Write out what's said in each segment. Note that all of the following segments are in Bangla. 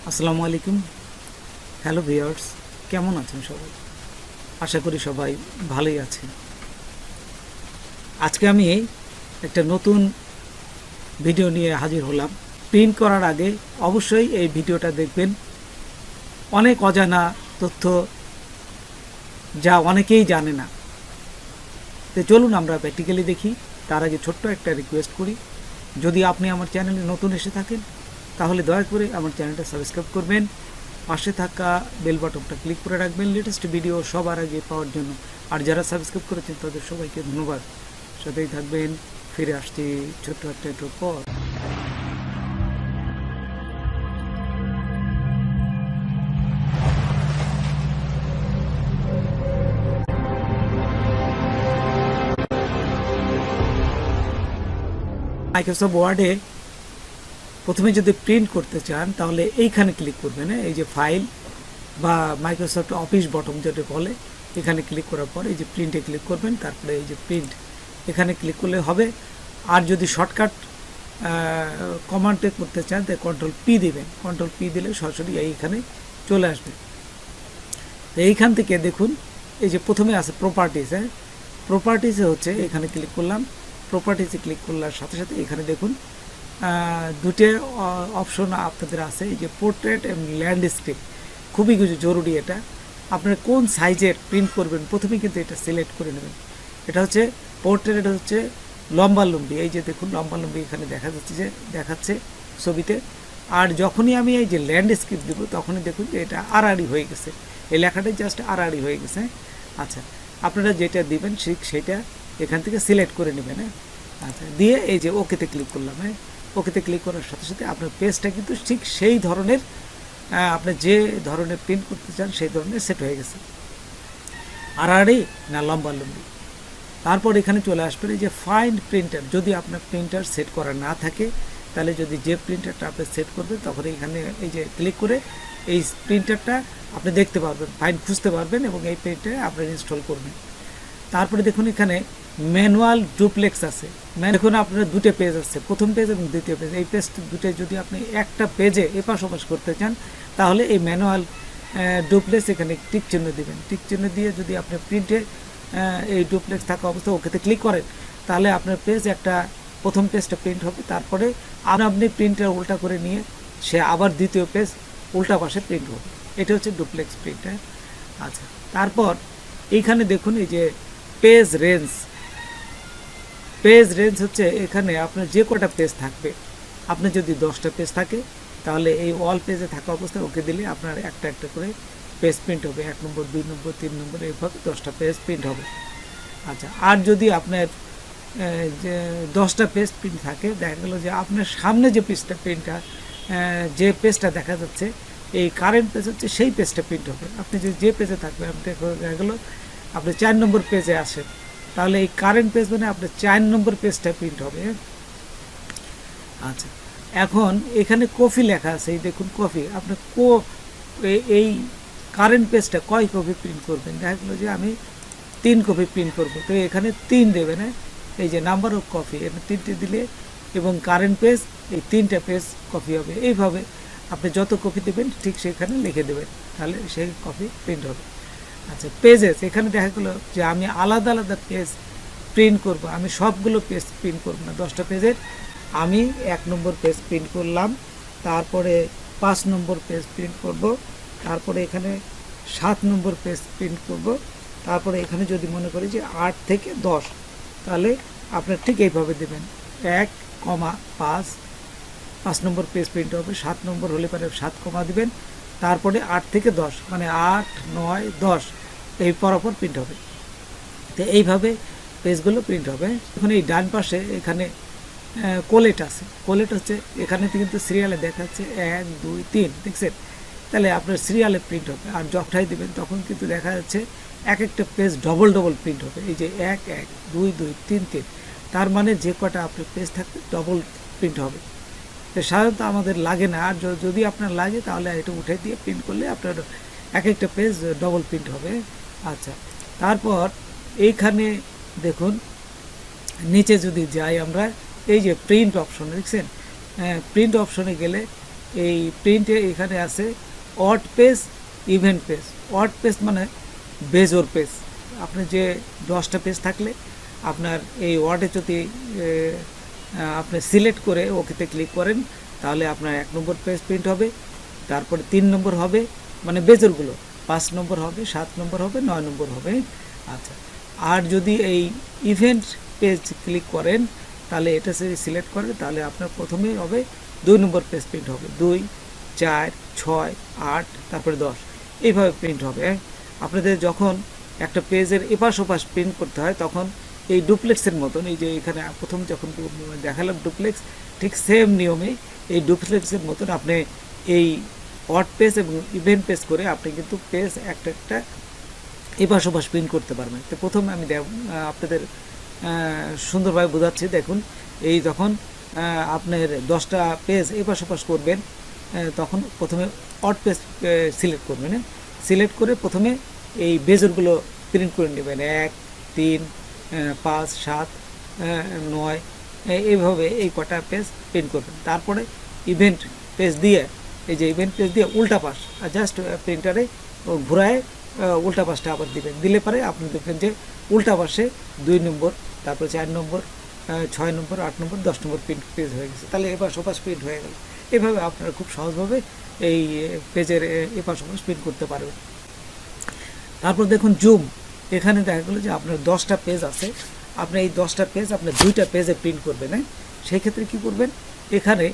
আসসালামু আলাইকুম। হ্যালো ভিউয়ার্স, কেমন আছেন সবাই? আশা করি সবাই ভালোই আছেন। আজকে আমি একটা নতুন ভিডিও নিয়ে হাজির হলাম। প্রিন্ট করার আগে অবশ্যই এই ভিডিওটা দেখবেন। অনেক অজানা তথ্য যা অনেকেই জানে না। তো চলুন আমরা প্র্যাকটিক্যালি দেখি। তার আগে ছোট্ট একটা রিকোয়েস্ট করি, যদি আপনি আমার চ্যানেলে নতুন এসে থাকেন তাহলে দয়া করে আমার চ্যানেলটা সাবস্ক্রাইব করবেন, পাশে থাকা বেল বাটনটা ক্লিক করে রাখবেন লেটেস্ট ভিডিও সবার আগে পাওয়ার জন্য। আর যারা সাবস্ক্রাইব করেছেন তাদের সবাইকে ধন্যবাদ। সাথেই থাকবেন। ফিরে আসছি ছোট্ট একটা একটু পর। মাইক্রোসফট ওয়ার্ডে প্রথমে যদি প্রিন্ট করতে চান তাহলে এইখানে ক্লিক করবেন, এই যে ফাইল বা মাইক্রোসফট অফিস বটম যেটা বলে, এখানে ক্লিক করার পর এই যে প্রিন্টে ক্লিক করবেন, তারপরে এই যে প্রিন্ট এখানে ক্লিক করলে হবে। আর যদি শর্টকাট কমান্ডে করতে চান তাই কন্ট্রোল পি দেবেন। কন্ট্রোল পি দিলে সরাসরি এইখানে চলে আসবে। তো এইখান থেকে দেখুন এই যে প্রথমে আছে প্রপার্টিস। প্রপার্টিসে হচ্ছে এখানে ক্লিক করলাম। প্রপার্টিসে ক্লিক করলার সাথে সাথে এখানে দেখুন দুটো অপশন আপনাদের আছে, এই যে পোর্ট্রেট এবং ল্যান্ডস্কেপ। খুবই জরুরি এটা। আপনারা কোন সাইজের প্রিন্ট করবেন প্রথমে কিন্তু এটা সিলেক্ট করে নেবেন। এটা হচ্ছে পোর্ট্রেট, এটা হচ্ছে লম্বালম্বি। এই যে দেখুন লম্বালম্বি এখানে দেখাচ্ছে ছবিতে। আর যখনই আমি এই যে ল্যান্ডস্কেপ দেবো তখনই দেখুন যে এটা আড়াআড়ি হয়ে গেছে, এই লেখাটাই জাস্ট আড়াআড়ি হয়ে গেছে। আচ্ছা, আপনারা যেটা দিবেন সেটা এখান থেকে সিলেক্ট করে নেবেন। আচ্ছা, দিয়ে এই যে ওকেতে ক্লিক করলাম। ওকেতে ক্লিক করার সাথে সাথে আপনার পেজটা কিন্তু ঠিক সেই ধরনের, আপনি যে ধরনের প্রিন্ট করতে চান সেই ধরনের সেট হয়ে গেছে, আড়াআড়ি না লম্বালম্বি। তারপর এখানে চলে আসবেন এই যে ফাইন্ড প্রিন্টার। যদি আপনার প্রিন্টার সেট করা না থাকে তাহলে যদি যে প্রিন্টারটা আপনি সেট করবেন তখন এখানে এই যে ক্লিক করে এই প্রিন্টারটা আপনি দেখতে পারবেন, খুঁজতে পারবেন এবং এই প্রিন্টারে আপনি ইনস্টল করবেন। তারপরে দেখুন এখানে ম্যানুয়াল ডুপ্লেক্স আছে। দেখুন আপনার দুটো পেজ আছে, প্রথম পেজ এবং দ্বিতীয় পেজ। এই পেজ দুটো যদি আপনি একটা পেজে এপাশ ওপাশ করতে চান তাহলে এই ম্যানুয়াল ডুপ্লেক্স এখানে টিক চিহ্ন দিবেন। টিক চিহ্ন দিয়ে যদি আপনি প্রিন্টে এই ডুপ্লেক্স থাকা অবস্থা ওকেতে ক্লিক করেন তাহলে আপনার পেজ একটা প্রথম পেজটা প্রিন্ট হবে। তারপরে আপনি প্রিন্টার উল্টা করে নিয়ে সে আবার দ্বিতীয় পেজ উল্টা পাশে প্রিন্ট হবে। এটা হচ্ছে ডুপ্লেক্স প্রিন্টার। আচ্ছা, তারপর এইখানে দেখুন এই যে পেজ রেঞ্জ হচ্ছে এখানে আপনার যে কটা পেজ থাকবে। আপনার যদি 10টা পেজ থাকে তাহলে এই অল পেজে থাকা অবস্থায় ওকে দিলে আপনার একটা একটা করে পেজ প্রিন্ট হবে, 1 নম্বর 2 নম্বর 3 নম্বর এইভাবে 10টা পেজ প্রিন্ট হবে। আচ্ছা, আর যদি আপনার যে 10টা পেজ প্রিন্ট থাকে, দেখা গেলো যে আপনার সামনে যে পেজটা যে পেজটা দেখা যাচ্ছে এই কারেন্ট পেজ হচ্ছে সেই পেজটা প্রিন্ট হবে। আপনি যে পেজে থাকবেন, আপনি দেখা গেলো আপনি 4 নম্বর পেজে আসেন তাহলে এই কারেন্ট পেজ মানে আপনার 4 নম্বর পেজটা প্রিন্ট হবে। আচ্ছা, এখন এখানে কপি লেখা আছে, এই দেখুন কপি। আপনি এই কারেন্ট পেজটা কয় কপি প্রিন্ট করবেন? দেখা গেলো যে আমি 3 কপি প্রিন্ট করব, তো এখানে 3 দেবেন। এই যে নাম্বার অফ কপি এখানে 3টে দিলে এবং কারেন্ট পেজ এই 3টা পেজ কপি হবে। এইভাবে আপনি যত কপি দেবেন ঠিক সেখানে লিখে দেবেন, তাহলে সেই কপি প্রিন্ট হবে। আচ্ছা, পেজেস এখানে দেখা গেলো যে আমি আলাদা আলাদা পেজ প্রিন্ট করব, আমি সবগুলো পেজ প্রিন্ট করব না। 10টা পেজের আমি 1 নম্বর পেজ প্রিন্ট করলাম, তারপরে 5 নম্বর পেজ প্রিন্ট করব, তারপরে এখানে 7 নম্বর পেজ প্রিন্ট করব, তারপরে এখানে যদি মনে করি যে 8 থেকে 10 তাহলে আপনার ঠিক এইভাবে দেবেন 1,5 নম্বর পেজ প্রিন্ট হবে। 7 নম্বর হলে পরে 7 কমা দিবেন, তারপরে 8 থেকে 10 মানে 8, 9, 10 এই পরপর প্রিন্ট হবে। তো এইভাবে পেজগুলো প্রিন্ট হবে। এখন এই ডান পাশে এখানে কোলেট আছে। কোলেট হচ্ছে এখানে কিন্তু সিরিয়ালে দেখাচ্ছে 1, 2, 3, দেখছেন? তাহলে আপনার সিরিয়ালে প্রিন্ট হবে। আর যখনই দেবেন তখন কিন্তু দেখা যাচ্ছে এক একটা পেজ ডবল প্রিন্ট হবে। এই যে 1, 1, 2, 2, 3, 3, তার মানে যে কটা আপনার পেজ থাকবে ডবল প্রিন্ট হবে। তো সাধারণত আমাদের লাগে না, আর যদি আপনার লাগে তাহলে এটা উঠে দিয়ে প্রিন্ট করলে আপনার এক একটা পেজ ডবল প্রিন্ট হবে। আচ্ছা, তারপর এইখানে দেখুন নিচে যদি যাই আমরা, এই যে প্রিন্ট অপশন দেখছেন, প্রিন্ট অপশনে গেলে এই প্রিন্টে এখানে আছে odd page, even page. Odd page মানে বেজোর পেজ। আপনি যে 10টা পেজ থাকলে আপনার এই ওয়ার্ডে যদি আপনি সিলেক্ট করে ওকেতে ক্লিক করেন তাহলে আপনার 1 নম্বর পেজ প্রিন্ট হবে, তারপরে 3 নম্বর হবে মানে বেজরগুলো, 5 নম্বর হবে, 7 নম্বর হবে, 9 নম্বর হবে। আচ্ছা, আর যদি এই ইভেন্ট পেজ ক্লিক করেন তাহলে এটা যদি সিলেক্ট করেন তাহলে আপনার প্রথমেই হবে 2 নম্বর পেজ প্রিন্ট হবে, 2, 4, 6, 8, তারপরে 10 এইভাবে প্রিন্ট হবে। আপনাদের যখন একটা পেজের এপাশ ওপাশ প্রিন্ট করতে হয় তখন এই ডুপ্লেক্সের মতন, এই যে এখানে প্রথম যখন দেখালাম ডুপ্লেক্স, ঠিক সেম নিয়মে এই ডুপ্লেক্সের মতন আপনি এই অড পেজ এবং ইভেন্ট পেজ করে আপনি কিন্তু পেজ একটা একটা এপাশ ওপাশ প্রিন্ট করতে পারবেন। তো প্রথমে আমি আপনাদের সুন্দরভাবে বোঝাচ্ছি। দেখুন, এই যখন আপনার 10টা পেজ এপাশ ওপাশ করবেন তখন প্রথমে অড পেজ সিলেক্ট করবেন। সিলেক্ট করে প্রথমে এই বেজরগুলো প্রিন্ট করে নেবেন, 1, 3, 5, 7, 9 এইভাবে এই কটা পেজ প্রিন্ট করবেন। তারপরে ইভেন্ট পেজ দিয়ে, এই যে ইভেন্ট পেজ দিয়ে উল্টা পাশ জাস্ট প্রিন্টারে ঘুরায় উল্টা পাশটা আবার দিবেন। দিলে পরে আপনি দেখবেন যে উল্টা পাশে 2 নম্বর, তারপরে 4 নম্বর, 6 নম্বর, 8 নম্বর, 10 নম্বর প্রিন্ট পেজ হয়ে গেছে। তাহলে এপাশ ওপাশ প্রিন্ট হয়ে গেল। এভাবে আপনারা খুব সহজভাবে এই পেজের এপাশ ওপাশ প্রিন্ট করতে পারবেন। তারপর দেখুন জুম, এখানে দেখা গেলো যে আপনার 10টা পেজ আছে, আপনি এই 10টা পেজ আপনার 2টা পেজে প্রিন্ট করবেন। সেই ক্ষেত্রে কী করবেন, এখানে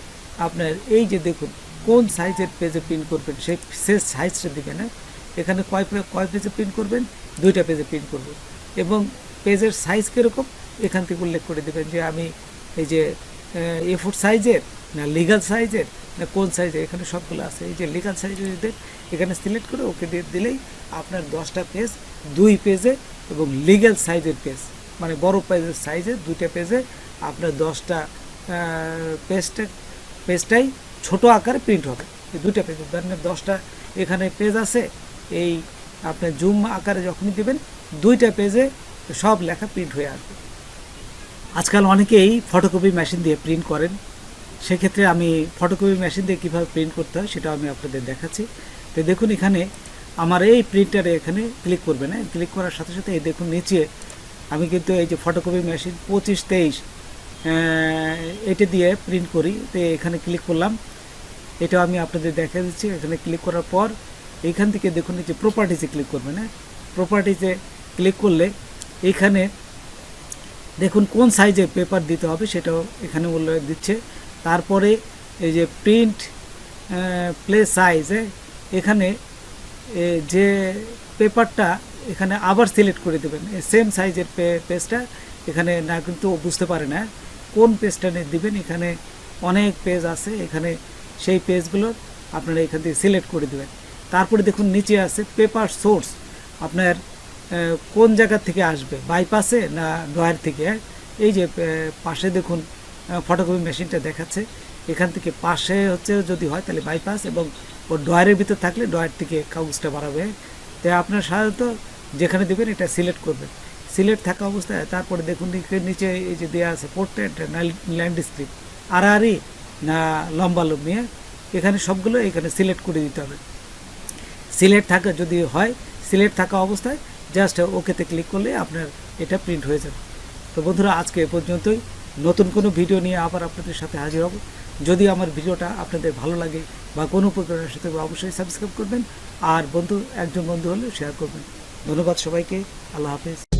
আপনার এই যে দেখুন কোন সাইজের পেজে প্রিন্ট করবেন সেই সাইজটা দেবেন। এখানে কয় পেজে প্রিন্ট করবেন, 2টা পেজে প্রিন্ট করবেন এবং পেজের সাইজ কীরকম এখান থেকে উল্লেখ করে দেবেন যে আমি এই যে A4 সাইজের না লিগাল সাইজের না কোন সাইজের, এখানে সবগুলো আছে। এই যে লিগাল সাইজের এখানে সিলেক্ট করে ওকে দিয়ে দিলেই আপনার 10টা পেজ 2 পেজে এবং লিগ্যাল সাইজের পেজ মানে বড় পেজের সাইজে 2টা পেজে আপনার 10টা পেজটাই ছোট আকারে প্রিন্ট হবে। এই 2টা পেজে ধরেন 10টা এখানে পেজ আছে, এই আপনি জুম আকারে যখনই দেবেন 2টা পেজে সব লেখা প্রিন্ট হয়ে আসবে। আজকাল অনেকেই ফটোকপি মেশিন দিয়ে প্রিন্ট করেন, সেক্ষেত্রে আমি ফটোকপি মেশিন দিয়ে কীভাবে প্রিন্ট করতে হয় সেটাও আমি আপনাদের দেখাচ্ছি। তো দেখুন এখানে আমার এই প্রিন্টারে এখানে ক্লিক করবেন। ক্লিক করার সাথে সাথে এই দেখুন নিচে আমি কিন্তু এই যে ফটোকপি মেশিন 25-23 এটা দিয়ে প্রিন্ট করি। তো এখানে ক্লিক করলাম, এটাও আমি আপনাদের দেখা দিচ্ছি। এখানে ক্লিক করার পর এইখান থেকে দেখুন এই যে প্রপার্টিজে ক্লিক করবেন। প্রপার্টিজে ক্লিক করলে এখানে দেখুন কোন সাইজের পেপার দিতে হবে সেটাও এখানে উল্লেখ দিচ্ছে। তারপরে এই যে প্রিন্ট প্লে সাইজ, এখানে যে পেপারটা এখানে আবার সিলেক্ট করে দেবেন সেম সাইজের পেজটা, এখানে না কিন্তু বুঝতে পারে না কোন পেজটা দিবেন। এখানে অনেক পেজ আছে, এখানে সেই পেজগুলো আপনারা এখান থেকে সিলেক্ট করে দেবেন। তারপরে দেখুন নিচে আছে পেপার সোর্স, আপনার কোন জায়গা থেকে আসবে, বাইপাসে না ড্রয়ার থেকে। এই যে পাশে দেখুন ফটোকপি মেশিনটা দেখাচ্ছে, এখান থেকে পাশে হচ্ছে যদি হয় তাহলে বাইপাস এবং ও ড্রয়ারের ভিতর থাকলে ড্রয়ার থেকে কাগজটা বাড়াবে। তাই আপনার সাধারণত যেখানে দেবেন এটা সিলেক্ট করবেন, সিলেক্ট থাকা অবস্থায়। তারপরে দেখুন নিচে এই যে দেওয়া আছে পোর্ট্রেট না ল্যান্ডস্কেপ, আড়াআড়ি না লম্বালম্বি, এখানে সবগুলো এখানে সিলেক্ট করে দিতে হবে। সিলেক্ট থাকা যদি হয়, সিলেক্ট থাকা অবস্থায় জাস্ট ওকেতে ক্লিক করলে আপনার এটা প্রিন্ট হয়ে যাবে। তো বন্ধুরা আজকে এ পর্যন্তই, নতুন কোনো ভিডিও নিয়ে আবার আপনাদের সাথে হাজির হব। যদি আমার ভিডিওটা আপনাদের ভালো লাগে বা কোনো উপকরণের সাথে অবশ্যই সাবস্ক্রাইব করবেন, আর একজন বন্ধু হলে শেয়ার করবেন। ধন্যবাদ সবাইকে, আল্লাহ হাফেজ।